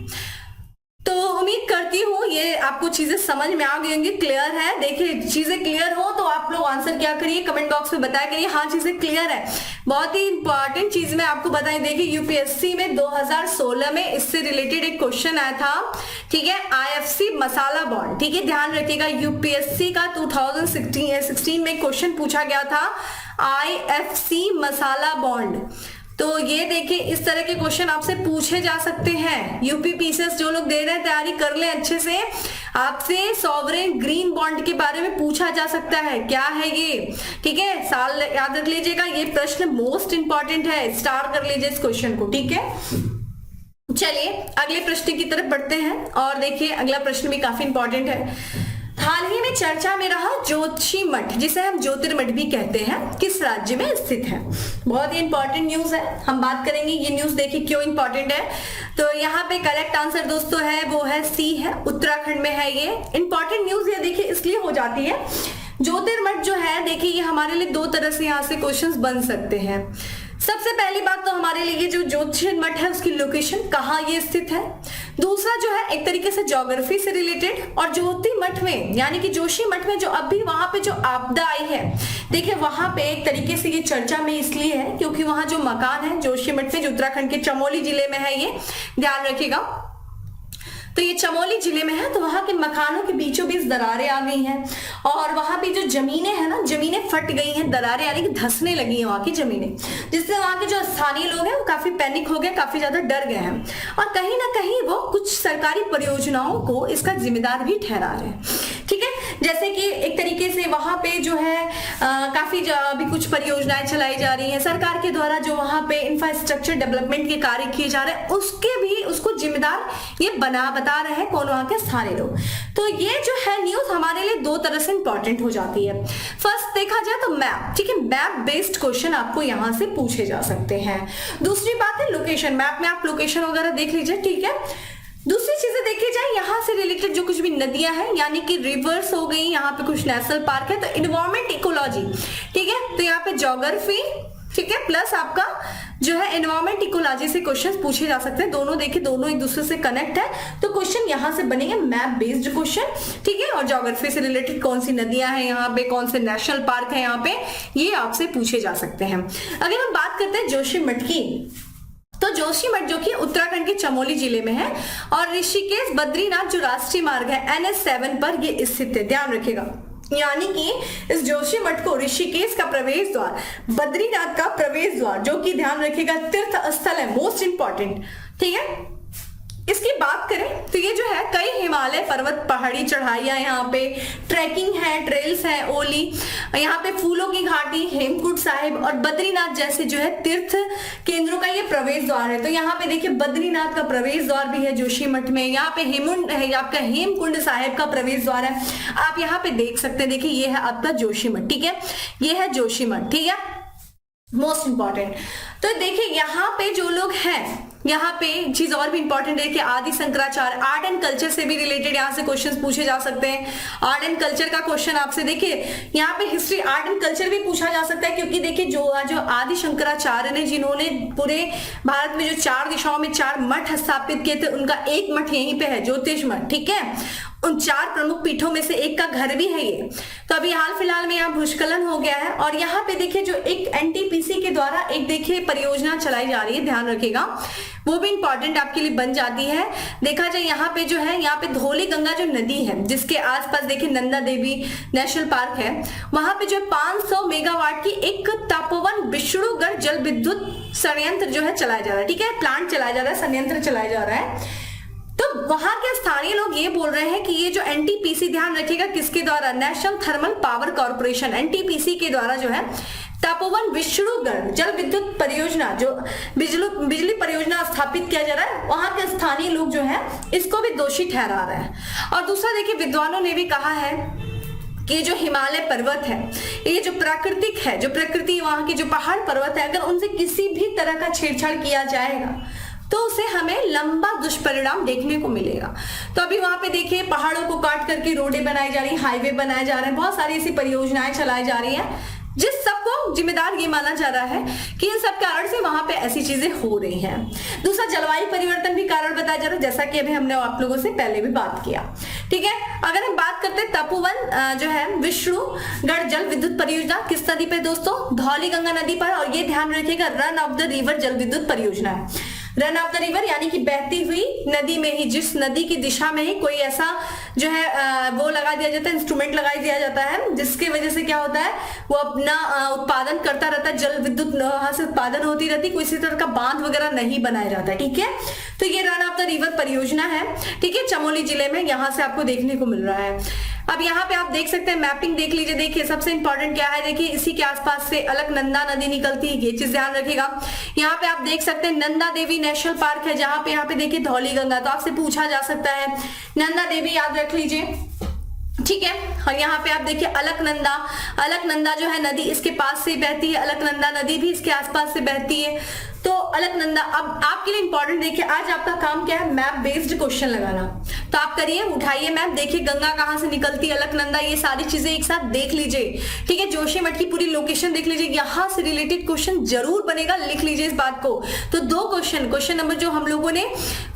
तो उम्मीद करती हूँ ये आपको चीजें समझ में आ गई होंगी, क्लियर है। देखिए चीजें क्लियर हो तो आप लोग आंसर क्या करिए, कमेंट बॉक्स में बताया करिए हाँ चीजें क्लियर है। बहुत ही इंपॉर्टेंट चीज मैं आपको बताई, देखिए यूपीएससी में 2016 में इससे रिलेटेड एक क्वेश्चन आया था। ठीक है, आईएफसी मसाला बॉन्ड। ठीक है, ध्यान रखिएगा यूपीएससी का 2016 में क्वेश्चन पूछा गया था आईएफसी मसाला बॉन्ड। तो ये देखिए इस तरह के क्वेश्चन आपसे पूछे जा सकते हैं। यूपी पीसीएस जो लोग दे रहे हैं तैयारी कर लें अच्छे से, आपसे सॉवरेन ग्रीन बॉन्ड के बारे में पूछा जा सकता है, क्या है ये। ठीक है, साल याद रख लीजिएगा, ये प्रश्न मोस्ट इंपॉर्टेंट है, स्टार कर लीजिए इस क्वेश्चन को। ठीक है, चलिए अगले प्रश्न की तरफ बढ़ते हैं और देखिए अगला प्रश्न भी काफी इंपॉर्टेंट है। हाल ही में चर्चा में रहा जोशीमठ, जिसे हम ज्योतिर्मठ भी कहते हैं, किस राज्य में स्थित है। बहुत ही इंपॉर्टेंट न्यूज है, हम बात करेंगे ये न्यूज, देखिए क्यों इंपॉर्टेंट है। तो यहाँ पे करेक्ट आंसर दोस्तों है वो है सी है, उत्तराखंड में है। ये इंपॉर्टेंट न्यूज ये देखिए इसलिए हो जाती है, ज्योतिर्मठ जो है देखिए ये हमारे लिए दो तरह से यहाँ से क्वेश्चंस बन सकते हैं। सबसे पहली बात तो हमारे लिए जो ज्योतिर्मठ है उसकी लोकेशन कहाँ ये स्थित है। दूसरा जो है एक तरीके से ज्योग्राफी से रिलेटेड, और ज्योतिर्मठ में यानी कि जोशीमठ में जो अभी वहां पे जो आपदा आई है, देखिए वहां पे एक तरीके से ये चर्चा में इसलिए है क्योंकि वहां जो मकान है जोशीमठ में, जो उत्तराखंड के चमोली जिले में है, ये ध्यान रखिएगा। तो ये चमोली जिले में है, तो वहां के मकानों के बीचों बीच दरारें आ गई हैं और वहां पे जो जमीनें हैं ना, जमीनें फट गई हैं, दरारें यानी कि धंसने लगी हैं वहां की जमीनें, जिससे वहां के जो स्थानीय लोग हैं वो काफी पैनिक हो गए, काफी ज्यादा डर गए हैं और कहीं ना कहीं वो कुछ सरकारी परियोजनाओं को इसका जिम्मेदार भी ठहरा रहे हैं। ठीक है, जैसे कि एक तरीके से वहां पे जो है काफी अभी कुछ परियोजनाएं चलाई जा रही हैं सरकार के द्वारा, जो वहां पे इंफ्रास्ट्रक्चर डेवलपमेंट के कार्य किए जा रहे हैं उसके भी उसको जिम्मेदार ये बता रहे हैं कौन, वहां के स्थानीय लोग। तो ये जो है न्यूज हमारे लिए दो तरह से इंपॉर्टेंट हो जाती है। फर्स्ट देखा जाए तो मैप, ठीक है, मैप बेस्ड क्वेश्चन आपको यहां से पूछे जा सकते हैं। दूसरी बात है लोकेशन, मैप में आप लोकेशन वगैरह देख लीजिए। ठीक है, दूसरी चीजें देखी जाए यहाँ से रिलेटेड जो कुछ भी नदियां हैं यानी कि रिवर्स हो गई, यहाँ पे कुछ नेशनल पार्क है, तो इन्वायरमेंट इकोलॉजी। ठीक है, तो यहाँ पे ज्योग्राफी, ठीक है, प्लस आपका जो है एनवायरमेंट इकोलॉजी से क्वेश्चंस पूछे जा सकते हैं। दोनों देखिए दोनों एक दूसरे से कनेक्ट है, तो क्वेश्चन यहाँ से बनेंगे मैप बेस्ड क्वेश्चन। ठीक है, और ज्योग्राफी से रिलेटेड कौन सी नदियां हैं यहाँ पे, कौन से नेशनल पार्क है यहाँ पे, ये आपसे पूछे जा सकते हैं। अगर हम बात करते हैं जोशीमठ की, तो जोशीमठ जो कि उत्तराखंड के चमोली जिले में है और ऋषिकेश बद्रीनाथ जो राष्ट्रीय मार्ग है NH7 पर ये स्थित है, ध्यान रखिएगा। यानी कि इस जोशीमठ को ऋषिकेश का प्रवेश द्वार, बद्रीनाथ का प्रवेश द्वार, जो कि ध्यान रखिएगा तीर्थ स्थल है, मोस्ट इंपॉर्टेंट। ठीक है, इसकी बात करें तो ये जो है कई हिमालय पर्वत पहाड़ी चढ़ाइयां, यहाँ पे ट्रैकिंग है, ट्रेल्स है, ओली, यहाँ पे फूलों की घाटी, हेमकुंड साहिब और बद्रीनाथ जैसे जो है तीर्थ केंद्रों का ये प्रवेश द्वार है। तो यहाँ पे देखिए बद्रीनाथ का प्रवेश द्वार भी है जोशीमठ में, यहाँ पे आपका हेमकुंड साहिब का प्रवेश द्वार है, आप यहाँ पे देख सकते हैं। देखिए ये है आपका जोशीमठ, ठीक है, ये है जोशीमठ। ठीक है, मोस्ट इंपॉर्टेंट। तो देखिए यहाँ पे जो लोग हैं यहाँ पे चीज और भी इंपॉर्टेंट है कि आदि शंकराचार्य, आर्ट एंड कल्चर से भी रिलेटेड यहाँ से क्वेश्चंस पूछे जा सकते हैं। आर्ट एंड कल्चर का क्वेश्चन आपसे देखिए यहाँ पे हिस्ट्री आर्ट एंड कल्चर भी पूछा जा सकता है, क्योंकि देखिए जो आदि शंकराचार्य ने जिन्होंने पूरे भारत में जो 4 दिशाओं में 4 मठ स्थापित किए थे, उनका एक मठ यहीं पे है, ज्योतिष मठ, ठीक है। उन 4 प्रमुख पीठों में से एक का घर भी है ये। तो अभी हाल फिलहाल में यहाँ भूस्खलन हो गया है, और यहाँ पे देखिए जो एक एनटीपीसी के द्वारा एक देखिए परियोजना चलाई जा रही है, ध्यान रखिएगा, वो भी इंपॉर्टेंट आपके लिए बन जाती है। देखा जाए यहाँ पे जो है, यहाँ पे धौली गंगा जो नदी है, जिसके आसपास देखिए नंदा देवी नेशनल पार्क है, वहां पे जो 500 मेगावाट की एक तपोवन विष्णुगढ़ जल विद्युत संयंत्र जो है चलाया जा रहा है, ठीक है, प्लांट चलाया जा रहा है, संयंत्र चलाया जा रहा है। तो वहां के स्थानीय लोग ये बोल रहे हैं कि ये जो एनटीपीसी, ध्यान रखिएगा किसके द्वारा, national thermal power corporation, NTPC के द्वारा जो है तपोवन विष्णुगढ़ जल विद्युत परियोजना, जो बिजली परियोजना स्थापित किया जा रहा है, वहां के स्थानीय लोग जो है इसको भी दोषी ठहरा रहे हैं। और दूसरा देखिए विद्वानों ने भी कहा है कि ये जो हिमालय पर्वत है, ये जो प्राकृतिक है, जो प्रकृति वहां के जो पहाड़ पर्वत है, अगर उनसे किसी भी तरह का छेड़छाड़ किया जाएगा तो उसे हमें लंबा दुष्परिणाम देखने को मिलेगा। तो अभी वहां पे देखिए पहाड़ों को काट करके रोडें बनाई जा रही, हाईवे बनाए जा रहे हैं, बहुत सारी ऐसी परियोजनाएं चलाई जा रही हैं, जिस सबको जिम्मेदार ये माना जा रहा है कि इन सब कारण से वहां पे ऐसी चीजें हो रही हैं। दूसरा जलवायु परिवर्तन भी कारण बताया जा रहा है, जैसा कि अभी हमने आप लोगों से पहले भी बात किया, ठीक है। अगर हम बात करते हैं तपोवन जो है विष्णुगढ़ जल विद्युत परियोजना किस नदी पे दोस्तों, धौली गंगा नदी पर, और ये ध्यान रखिएगा रन ऑफ द रिवर जल विद्युत परियोजना है। रन ऑफ द रिवर यानी कि बहती हुई नदी में ही, जिस नदी की दिशा में ही कोई ऐसा जो है वो लगा दिया जाता है, इंस्ट्रूमेंट लगा दिया जाता है, जिसके वजह से क्या होता है, वो अपना उत्पादन करता रहता है, जल विद्युत वहां से उत्पादन होती रहती, कोई इसी तरह का बांध वगैरह नहीं बनाया जाता है, ठीक है। तो ये रन ऑफ द रिवर परियोजना है, ठीक है, चमोली जिले में यहाँ से आपको देखने को मिल रहा है। अब यहाँ पे आप देख सकते हैं, मैपिंग देख लीजिए, देखिए सबसे इंपॉर्टेंट क्या है, देखिए इसी के आसपास से अलकनंदा नदी निकलती है, ये चीज ध्यान रखिएगा। यहाँ पे आप देख सकते हैं नंदा देवी नेशनल पार्क है, जहां पे यहाँ पे देखिए धौली गंगा, तो आपसे पूछा जा सकता है नंदा देवी, याद रख लीजिए, ठीक है। और यहाँ पे आप देखिए अलकनंदा जो है नदी इसके पास से बहती है, अलकनंदा नदी भी इसके आसपास से बहती है। तो अलकनंदा, अब आपके लिए इंपॉर्टेंट देखिए, आज आपका काम क्या है, मैप बेस्ड क्वेश्चन लगाना। तो आप करिए, उठाइए मैप, देखिए गंगा कहाँ से निकलती है, अलकनंदा, ये सारी चीजें एक साथ देख लीजिए, ठीक है। जोशीमठ की पूरी लोकेशन देख लीजिए, यहाँ से रिलेटेड क्वेश्चन जरूर बनेगा, लिख लीजिए इस बात को। तो 2 क्वेश्चन नंबर जो हम लोगों ने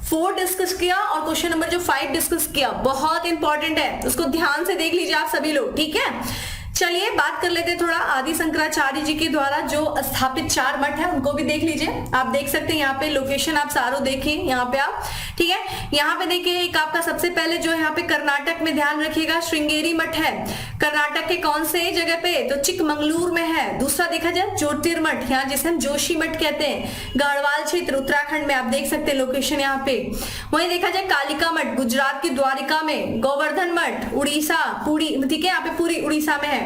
4 डिस्कस किया और क्वेश्चन नंबर जो 5 डिस्कस किया, बहुत इंपॉर्टेंट है, उसको ध्यान से देख लीजिए आप सभी लोग, ठीक है। चलिए बात कर लेते हैं थोड़ा आदि शंकराचार्य जी के द्वारा जो स्थापित 4 मठ है, उनको भी देख लीजिए। आप देख सकते हैं यहाँ पे लोकेशन, आप सारों देखिए यहाँ पे आप, ठीक है। यहाँ पे देखिए एक आपका सबसे पहले जो यहाँ पे कर्नाटक में, ध्यान रखिएगा, श्रृंगेरी मठ है, कर्नाटक के कौन से जगह पे, तो चिकमंगलूर में है। दूसरा देखा जाए ज्योतिर्मठ, यहाँ जिसे हम जोशी मठ कहते हैं, गढ़वाल क्षेत्र उत्तराखंड में, आप देख सकते हैं लोकेशन यहाँ पे। वहीं देखा जाए कालिका मठ गुजरात की द्वारिका में, गोवर्धन मठ उड़ीसा, पूरी, ठीक है, यहाँ पे पूरी उड़ीसा में है।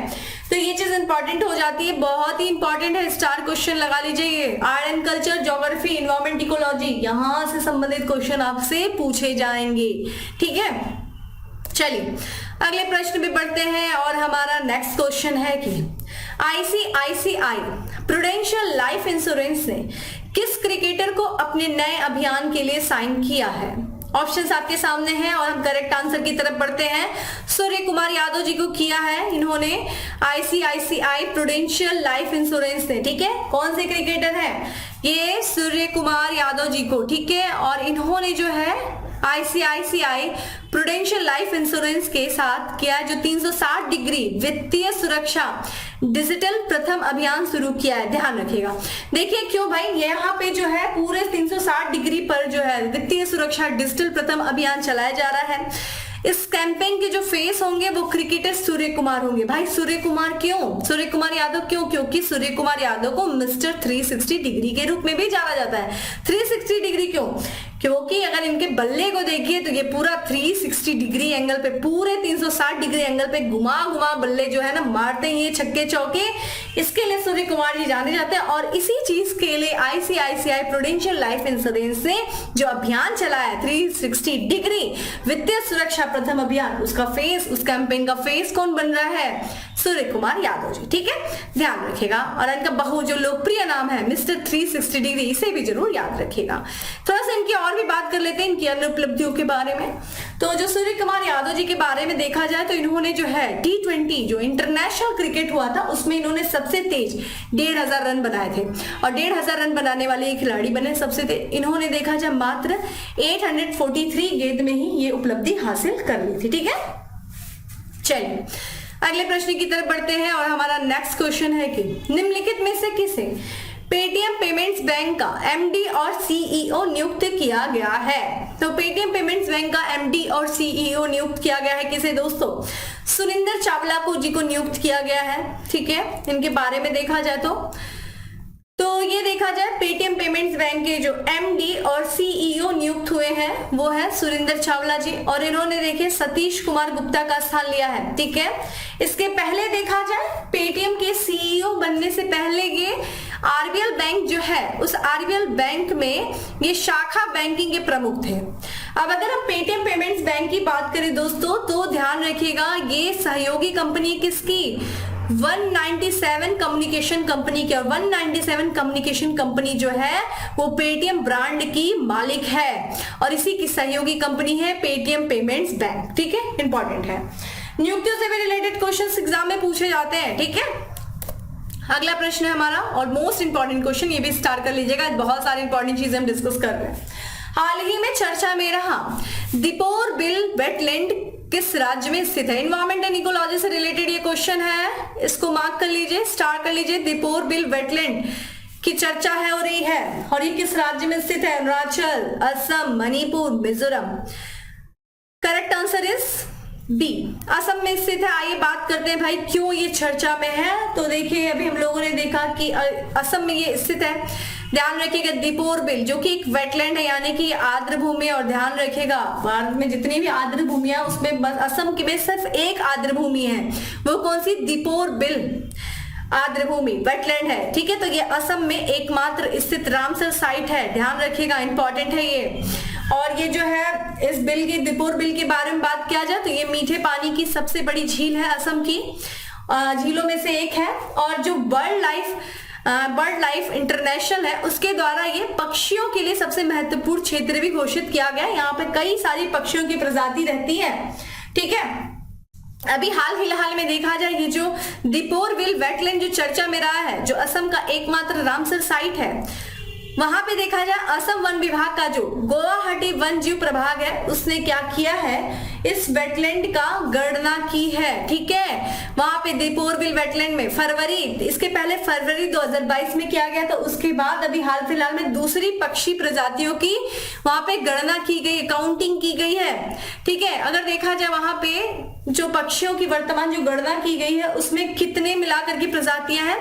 तो ये चीज इंपॉर्टेंट हो जाती है, बहुत ही इंपॉर्टेंट है, स्टार क्वेश्चन लगा लीजिए ये। Art and culture, geography, environment, ecology, यहां से संबंधित क्वेश्चन आपसे पूछे जाएंगे, ठीक है। चलिए अगले प्रश्न पे बढ़ते हैं, और हमारा नेक्स्ट क्वेश्चन है कि आईसीआईसीआई प्रूडेंशियल लाइफ इंश्योरेंस ने किस क्रिकेटर को अपने नए अभियान के लिए साइन किया है। ऑप्शंस आपके सामने हैं और हम करेक्ट आंसर की तरफ बढ़ते हैं। सूर्य कुमार यादव जी को किया है इन्होंने आईसीआईसीआई प्रूडेंशियल लाइफ इंश्योरेंस ने, ठीक है। कौन से क्रिकेटर है ये, सूर्य कुमार यादव जी को, ठीक है। और इन्होंने जो है आईसीआईसीआई प्रूडेंशियल लाइफ इंश्योरेंस के साथ किया है जो 360 डिग्री वित्तीय सुरक्षा डिजिटल प्रथम अभियान शुरू किया है, ध्यान रखिएगा। देखिए क्यों भाई, यहाँ पे जो है पूरे 360 डिग्री पर जो है वित्तीय सुरक्षा डिजिटल प्रथम अभियान चलाया जा रहा है। इस कैंपेन के जो फेस होंगे वो क्रिकेटर सूर्य कुमार होंगे। भाई सूर्य कुमार क्यों, सूर्य कुमार यादव क्यों, क्योंकि सूर्य कुमार यादव को मिस्टर 360 डिग्री के रूप में भी जाना जाता है। 360 डिग्री क्यों, क्योंकि अगर इनके बल्ले को देखिए तो ये पूरा 360 डिग्री एंगल पे, पूरे 360 डिग्री एंगल पे घुमा घुमा बल्ले जो है ना मारते हैं ये छक्के चौके, इसके लिए सूर्य कुमार जी जाने जाते हैं। और इसी चीज के लिए आईसीआईसीआई प्रूडेंशियल लाइफ इंश्योरेंस ने जो अभियान चलाया 360 डिग्री वित्तीय सुरक्षा प्रथम अभियान, उसका फेस, उस कैंपेन का फेस कौन बन रहा है, सूर्य कुमार यादव जी, ठीक है, ध्यान रखिएगा। और इनका बहु जो लोकप्रिय नाम है मिस्टर 360 डिग्री, इसे भी जरूर याद रखिएगा। थोड़ा सा इनकी और भी बात कर लेते हैं, इनकी अन्य उपलब्धियों के बारे में। तो जो सूर्य कुमार यादव जी के बारे में देखा जाए तो इन्होंने जो है T20 जो इंटरनेशनल क्रिकेट हुआ था उसमें इन्होंने सबसे तेज 1500 रन बनाए थे, और 1500 रन बनाने वाले एक खिलाड़ी बने सबसे तेज। इन्होंने देखा जाए मात्र 843 गेंद में ही ये उपलब्धि हासिल कर ली थी, ठीक है। चलिए अगले प्रश्न की तरफ बढ़ते हैं, और हमारा नेक्स्ट क्वेश्चन है कि निम्नलिखित में से किसे पेटीएम पेमेंट्स बैंक का एमडी और सीईओ नियुक्त किया गया है? तो पेटीएम पेमेंट्स बैंक का एमडी और सीईओ नियुक्त किया गया है किसे दोस्तों? सुरिंदर चावला को जी को नियुक्त किया गया है, ठीक है। इनके बारे में देखा जाए तो ये देखा जाए पेटीएम पेमेंट्स बैंक के जो एमडी और सीईओ नियुक्त हुए हैं वो है सुरिंदर चावला जी, और इन्होंने देखिए सतीश कुमार गुप्ता का स्थान लिया है, ठीक है। इसके पहले देखा जाए पेटीएम के सीईओ बनने से पहले ये आरबीएल बैंक जो है उस आरबीएल बैंक में ये शाखा बैंकिंग के प्रमुख थे। अब अगर हम पेटीएम पेमेंट्स बैंक की बात करें दोस्तों तो ध्यान रखिएगा ये सहयोगी कंपनी किसकी? 197 कम्युनिकेशन कंपनी की, और 197 कम्युनिकेशन कंपनी जो है वो पेटीएम ब्रांड की मालिक है, और इसी की सहयोगी कंपनी है पेटीएम पेमेंट्स बैंक, ठीक है, इंपॉर्टेंट है। नियुक्तियों से भी रिलेटेड क्वेश्चंस एग्जाम में पूछे जाते हैं, ठीक है। अगला प्रश्न है हमारा और मोस्ट इंपॉर्टेंट क्वेश्चन, ये भी स्टार्ट कर लीजिएगा, बहुत सारी इंपॉर्टेंट चीजें हम डिस्कस कर रहे हैं। हाल ही में चर्चा में रहा दीपोर बिल वेटलैंड किस राज्य में स्थित है? एनवायरमेंट एंड इकोलॉजी से रिलेटेड ये क्वेश्चन है, इसको मार्क कर लीजिए, स्टार कर लीजिए। दीपोर बिल वेटलैंड की चर्चा है हो रही है, और ये किस राज्य में स्थित है? Arunachal, Assam, Manipur, Mizoram. Correct answer is B, Assam में स्थित है। आइए बात करते हैं भाई क्यों ये चर्चा में है। तो देखिए अभी हम लोगों ने देखा कि असम में ये स्थित है। ध्यान रखिएगा दीपोर बिल जो कि एक वेटलैंड है, यानी कि आर्द्र भूमि, और ध्यान रखिएगा भारत में जितनी भी आर्द्र भूमियां उसमें बस असम की में सिर्फ एक आर्द्र भूमि है, वो कौन सी? दीपोर बिल आर्द्र भूमि वेटलैंड है, ठीक है। तो ये असम में एकमात्र स्थित रामसर साइट है, ध्यान रखिएगा, इंपॉर्टेंट है ये। और ये जो है इस बिल की दीपोर बिल के बारे में बात किया जाए तो ये मीठे पानी की सबसे बड़ी झील है, असम की झीलों में से एक है। और जो बर्ड लाइफ इंटरनेशनल है उसके द्वारा ये पक्षियों के लिए सबसे महत्वपूर्ण क्षेत्र भी घोषित किया गया है। यहाँ पे कई सारी पक्षियों की प्रजाति रहती है, ठीक है। अभी हाल फिलहाल में देखा जाए ये जो दीपोर बिल वेटलैंड जो चर्चा में रहा है, जो असम का एकमात्र रामसर साइट है, वहां पे देखा जाए असम वन विभाग का जो गुवाहाटी वन जीव प्रभाग है उसने क्या किया है? इस वेटलैंड का गणना की है, ठीक है। वहां पे दीपोर बिल वेटलैंड में इसके पहले फरवरी 2022 में किया गया था, उसके बाद अभी हाल फिलहाल में दूसरी पक्षी प्रजातियों की वहां पे गणना की गई, काउंटिंग की गई है, ठीक है। अगर देखा जाए वहां पे जो पक्षियों की वर्तमान जो गणना की गई है उसमें कितने मिलाकर की प्रजातियां हैं?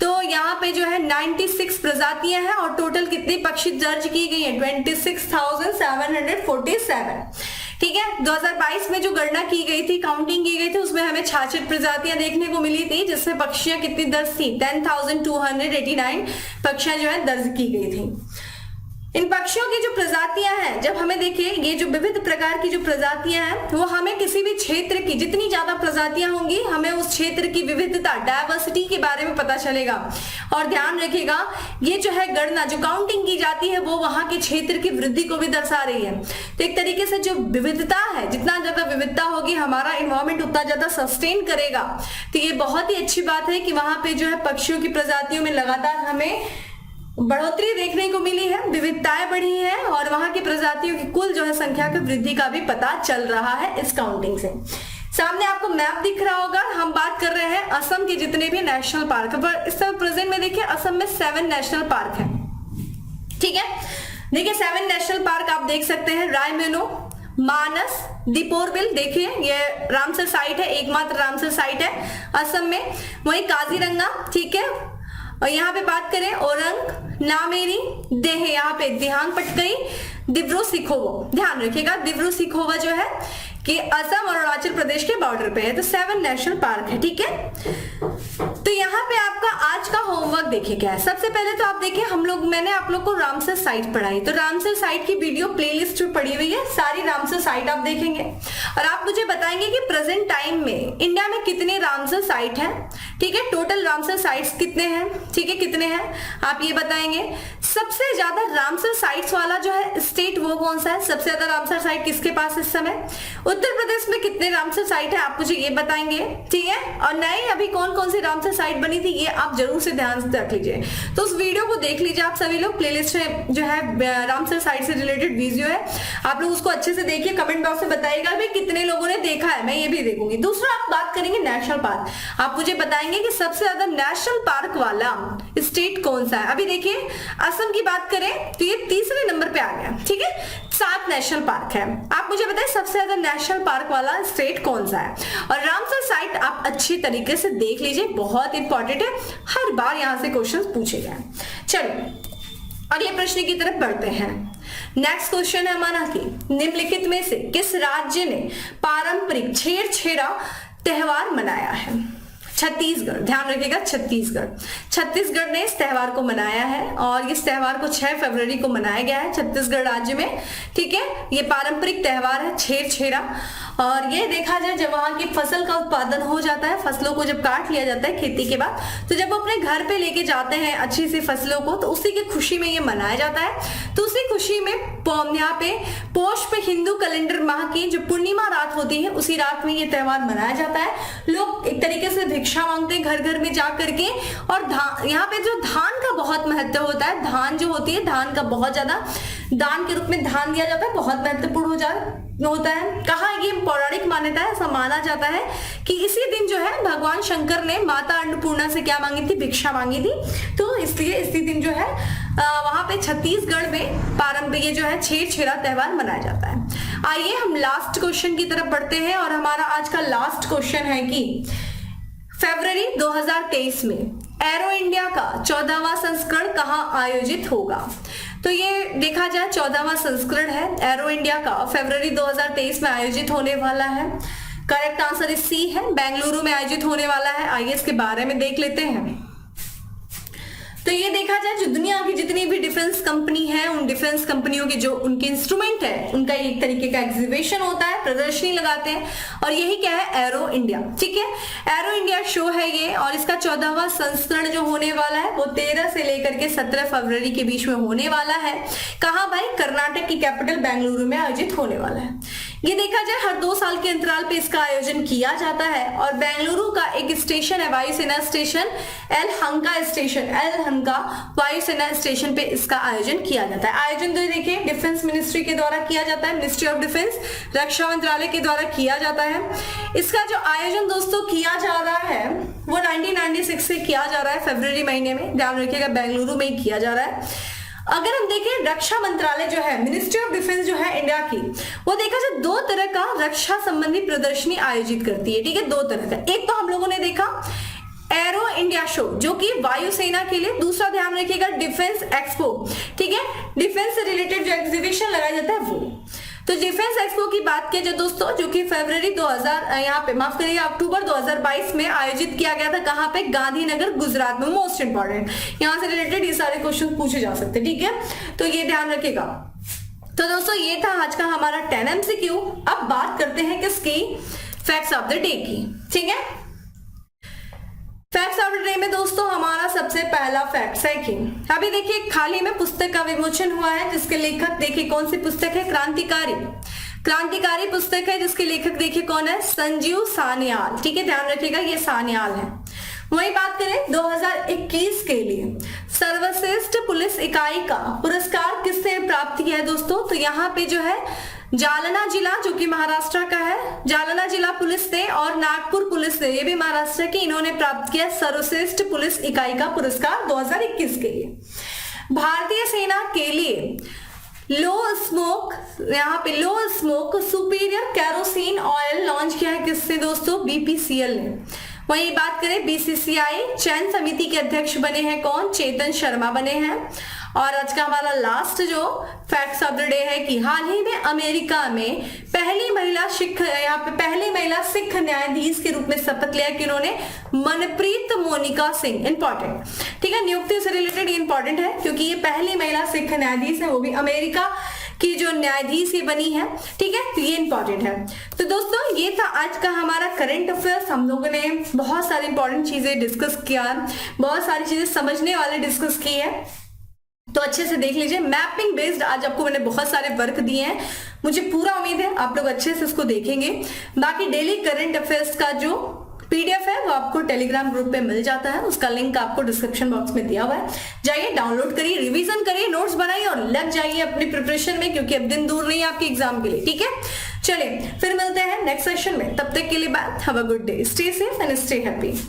तो यहाँ पे जो है 96 प्रजातियां हैं, और टोटल कितनी पक्षी दर्ज की गई है? 26,747, ठीक है। 2022 में जो गणना की गई थी, काउंटिंग की गई थी, उसमें हमें 66 प्रजातियां देखने को मिली थी, जिसमें पक्षियां कितनी दर्ज थी? 10,289 पक्षियां जो है दर्ज की गई थी। इन पक्षियों की जो प्रजातियां हैं, जब हमें देखिए ये जो विविध प्रकार की जो प्रजातियां हैं वो हमें किसी भी क्षेत्र की जितनी ज्यादा प्रजातियां होंगी हमें उस क्षेत्र की विविधता डायवर्सिटी के बारे में पता चलेगा। और ध्यान रखिएगा ये जो है गणना जो काउंटिंग की जाती है वो वहां के क्षेत्र की वृद्धि को भी दर्शा रही है। तो एक तरीके से जो विविधता है, जितना ज्यादा विविधता होगी हमारा इन्वायरमेंट उतना ज्यादा सस्टेन करेगा। तो ये बहुत ही अच्छी बात है कि वहां पे जो है पक्षियों की प्रजातियों में लगातार हमें बढ़ोतरी देखने को मिली है, विविधताएं बढ़ी है, और वहां की प्रजातियों की कुल जो है संख्या की वृद्धि का भी पता चल रहा है इस काउंटिंग से। सामने आपको मैप दिख रहा होगा, हम बात कर रहे हैं असम के जितने भी नेशनल पार्क है, पर इस समय प्रेजेंट में देखिए असम में 7 नेशनल पार्क है, ठीक है। देखिए 7 नेशनल पार्क आप देख सकते हैं, रायमोना, मानस, दीपोर बिल, देखिए ये रामसर साइट है, एकमात्र रामसर साइट है असम में। वहीं काजीरंगा, ठीक है। और यहाँ पे बात करें औरंग, नामेरी, देह, यहाँ पे दिहांग पटकई, दिब्रू सिखोवा, ध्यान रखिएगा दिब्रू सिखोवा जो है कि असम और अरुणाचल प्रदेश के बॉर्डर पे है, तो 7 नेशनल पार्क है। ठीक है, तो यहाँ पे आपका आज का होमवर्क देखिए क्या है। सबसे पहले तो आप देखिए मैंने आप लोग को रामसर साइट पढ़ाई, तो रामसर साइट की वीडियो प्लेलिस्ट में पड़ी हुई है, सारी रामसर साइट आप देखेंगे और आप मुझे बताएंगे कि प्रेजेंट टाइम में इंडिया में कितने रामसर साइट हैं। ठीक है, टोटल रामसर साइट्स कितने हैं, ठीक है, कितने हैं आप ये बताएंगे। सबसे ज्यादा रामसर साइट्स वाला जो है स्टेट वो कौन सा है, सबसे ज्यादा रामसर साइट किसके पास इस समय। उत्तर प्रदेश में कितने रामसर साइट है आप मुझे ये बताएंगे। ठीक है, और नए अभी कौन कौन सी रामसर साइट बनी थी ये आप जरूर से ध्यान से रख लीजिए। तो उस वीडियो को देख लीजिए आप सभी लोग, प्लेलिस्ट में जो है रामसर साइट से रिलेटेड वीडियो है, आप लोग उसको अच्छे से देखिए, कमेंट बॉक्स में बताइएगा भाई कितने लोगों ने देखा है, मैं ये भी देखूंगी। दूसरा आप बात करेंगे नेशनल पार्क, आप मुझे बताएंगे कि सबसे ज्यादा नेशनल पार्क वाला स्टेट कौन सा है। अभी देखिए असम की बात करें तो ये तीसरे नंबर पे आ गया। ठीक है, 7 नेशनल पार्क है। आप मुझे बताएं सबसे ज्यादा नेशनल पार्क वाला स्टेट कौन सा है। और रामसर साइट आप अच्छी तरीके से देख लीजिए, बहुत इंपॉर्टेंट है, हर बार यहां से क्वेश्चन पूछे गए। चलो अगले प्रश्न की तरफ बढ़ते हैं। नेक्स्ट क्वेश्चन है हमारा कि निम्नलिखित में से किस राज्य ने पारंपरिक छेरछेरा त्योहार मनाया है। छत्तीसगढ़, ध्यान रखिएगा छत्तीसगढ़ ने इस त्योहार को मनाया है और इस त्योहार को 6 फरवरी को मनाया गया है छत्तीसगढ़ राज्य में। ठीक है, ये पारंपरिक त्योहार है छेरछेरा। और ये देखा जाए जब वहां की फसल का उत्पादन हो जाता है, फसलों को जब काट लिया जाता है खेती के बाद, तो जब वो अपने घर पे लेके जाते हैं अच्छी सी फसलों को, तो उसी की खुशी में ये मनाया जाता है। तो उसी खुशी में यहाँ पे पोष पे हिंदू कैलेंडर माह की जो पूर्णिमा रात होती है उसी रात में ये त्योहार मनाया जाता है। लोग एक तरीके से भिक्षा मांगते हैं घर घर में जा करके, और यहाँ पे जो धान का बहुत महत्व होता है, धान जो होती है धान का बहुत ज्यादा दान के रूप में धान दिया जाता है, बहुत महत्वपूर्ण होता है। कहा ये पौराणिक मान्यता है, ऐसा माना जाता है कि इसी दिन जो है भगवान शंकर ने माता अन्नपूर्णा से क्या मांगी थी, भिक्षा मांगी थी। तो इसलिए इसी दिन जो है वहां पे छत्तीसगढ़ में पारंपरिक जो है छेरछेरा त्योहार मनाया जाता है। आइए हम लास्ट क्वेश्चन की तरफ बढ़ते हैं और हमारा आज का लास्ट क्वेश्चन है कि फरवरी 2023 में एरो इंडिया का 14वां संस्करण कहां आयोजित होगा। तो ये देखा जाए 14वां संस्करण है एरो इंडिया का, फरवरी 2023 में आयोजित होने वाला है। करेक्ट आंसर इस सी है, बेंगलुरु में आयोजित होने वाला है। आइए इसके बारे में देख लेते हैं। तो ये देखा जाए जो दुनिया की जितनी भी डिफेंस कंपनी है, उन डिफेंस कंपनियों के जो उनके इंस्ट्रूमेंट है उनका एक तरीके का एग्जीबिशन होता है, प्रदर्शनी लगाते हैं, और यही क्या है एरो इंडिया। ठीक है, एरो इंडिया शो है ये, और इसका 14वां संस्करण जो होने वाला है वो 13 से लेकर के 17 फरवरी के बीच में होने वाला है। कहाँ भाई, कर्नाटक की कैपिटल बेंगलुरु में आयोजित होने वाला है। ये देखा जाए हर 2 साल के अंतराल पे इसका आयोजन किया जाता है, और बेंगलुरु का एक स्टेशन है वायुसेना स्टेशन, एल हंका वायुसेना स्टेशन पे इसका आयोजन किया जाता है। आयोजन तो देखिए डिफेंस मिनिस्ट्री के द्वारा किया जाता है, मिनिस्ट्री ऑफ डिफेंस, रक्षा मंत्रालय के द्वारा किया जाता है। इसका जो आयोजन दोस्तों किया जा रहा है वो 1996 से किया जा रहा है, फरवरी महीने में, ध्यान रखिएगा बेंगलुरु में ही किया जा रहा है। अगर हम देखें रक्षा मंत्रालय जो है, मिनिस्ट्री ऑफ डिफेंस जो है इंडिया की, वो देखा जाए 2 तरह का रक्षा संबंधी प्रदर्शनी आयोजित करती है। ठीक है, 2 तरह का। एक तो हम लोगों ने देखा एरो इंडिया शो जो कि वायुसेना के लिए, दूसरा ध्यान रखिएगा डिफेंस एक्सपो। ठीक है, डिफेंस से रिलेटेड जो एग्जीबिशन लगाया जाता है वो। तो डिफेंस एक्सपो की बात किया जाए दोस्तों, जो कि फरवरी 2000 यहाँ पे माफ करिए अक्टूबर 2022 में आयोजित किया गया था। कहाँ पे, गांधीनगर गुजरात में। मोस्ट इंपॉर्टेंट, यहाँ से रिलेटेड ये सारे क्वेश्चन पूछे जा सकते हैं। ठीक है, तो ये ध्यान रखिएगा। तो दोस्तों ये था आज का हमारा 10 MCQ। अब बात करते हैं किसकी, फैक्ट्स ऑफ द डे की। ठीक है, फैक्ट्स ऑफ द डे में दोस्तों हमारा सबसे पहला फैक्ट है कि अभी देखिए खाली में पुस्तक का विमोचन हुआ है, जिसके लेखक देखिए कौन सी पुस्तक है, क्रांतिकारी पुस्तक है, जिसके लेखक देखिए कौन है, संजीव सान्याल। ठीक है, ध्यान रखिएगा ये सान्याल है। वही बात करें 2021 के लिए सर्वश्रेष्ठ पुलिस इकाई का पुरस्कार किसने प्राप्त किया है दोस्तों, तो यहाँ पे जो है जालना जिला जो कि महाराष्ट्र का है, जालना जिला पुलिस ने और नागपुर पुलिस ने, ये भी महाराष्ट्र की, इन्होंने प्राप्त किया सर्वश्रेष्ठ पुलिस इकाई का पुरस्कार 2021 के लिए। भारतीय सेना के लिए low smoke superior kerosene oil launch किया है किससे दोस्तों, BPCL ने। वही बात करें BCCI चयन समिति के अध्यक्ष बने हैं कौन, चेतन शर्मा बने हैं। और आज का हमारा लास्ट जो फैक्ट्स ऑफ द डे है कि हाल ही में अमेरिका में पहली महिला सिख न्यायाधीश के रूप में शपथ लिया कि उन्होंने मनप्रीत मोनिका सिंह। इंपॉर्टेंट, ठीक है, नियुक्ति से रिलेटेड ये इंपॉर्टेंट है क्योंकि ये पहली महिला सिख न्यायाधीश है, वो भी अमेरिका की जो न्यायाधीश ये बनी है। ठीक है, तो ये इंपॉर्टेंट है। तो दोस्तों ये था आज का हमारा करंट अफेयर्स। हम लोगों ने बहुत सारी इंपॉर्टेंट चीजें डिस्कस किया, बहुत सारी चीजें समझने वाले डिस्कस की है, तो अच्छे से देख लीजिए। मैपिंग बेस्ड आज आपको मैंने बहुत सारे वर्क दिए हैं, मुझे पूरा उम्मीद है आप लोग अच्छे से इसको देखेंगे। बाकी डेली करंट अफेयर्स का जो पीडीएफ है वो आपको टेलीग्राम ग्रुप पे मिल जाता है, उसका लिंक आपको डिस्क्रिप्शन बॉक्स में दिया हुआ है, जाइए डाउनलोड करिए, रिवीजन करिए, नोट्स बनाइए और लग जाइए अपनी प्रिपरेशन में, क्योंकि अब दिन दूर नहीं है आपके एग्जाम के लिए। ठीक है, चलिए फिर मिलते हैं नेक्स्ट सेशन में, तब तक के लिए bye, have a good day, stay safe and stay happy.